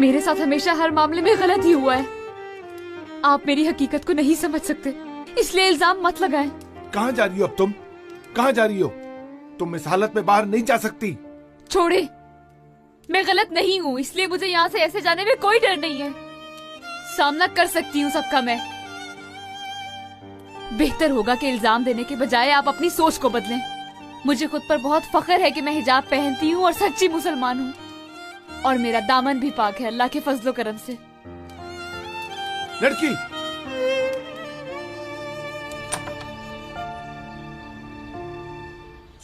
मेरे साथ हमेशा हर मामले में गलत ही हुआ है। आप मेरी हकीकत को नहीं समझ सकते, इसलिए इल्जाम मत लगाएं। कहाँ जा रही हो अब तुम? कहाँ जा रही हो? तुम इस हालत में बाहर नहीं जा सकती। छोड़े, मैं गलत नहीं हूँ, इसलिए मुझे यहाँ से ऐसे जाने में कोई डर नहीं है। सामना कर सकती हूँ सबका मैं। बेहतर होगा कि इल्जाम देने के बजाय आप अपनी सोच को बदलें। मुझे खुद पर बहुत फख्र है कि मैं हिजाब पहनती हूँ और सच्ची मुसलमान हूँ, और मेरा दामन भी पाक है अल्लाह के फजलो करम से। लड़की,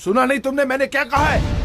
सुना नहीं तुमने मैंने क्या कहा है?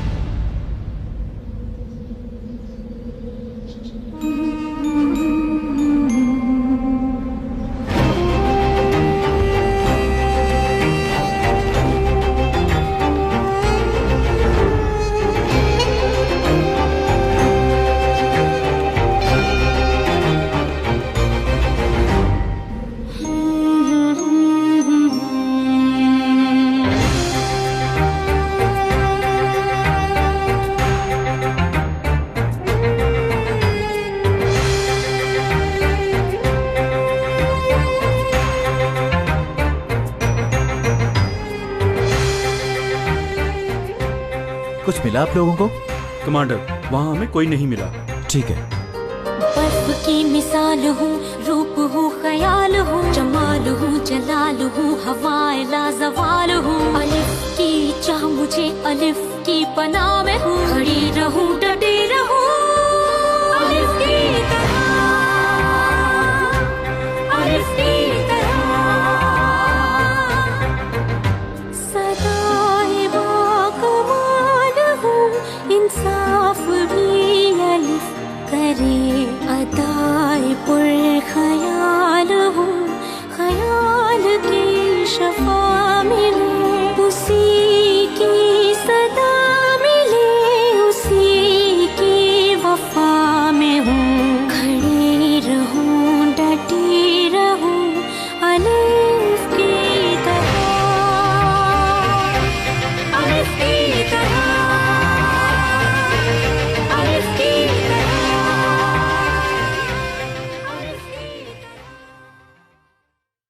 कुछ मिला आप लोगों को? कमांडर, वहाँ हमें कोई नहीं मिला। ठीक है। बर्फ की मिसाल हूँ, रूप हूँ, ख्याल हूँ, जमाल हूँ, जलाल हूँ, हवाए लाजवाल हूँ। अलिफ की चाह मुझे, अलिफ की पनाह में हूँ, खड़ी रहूँ, डटी रहूँ।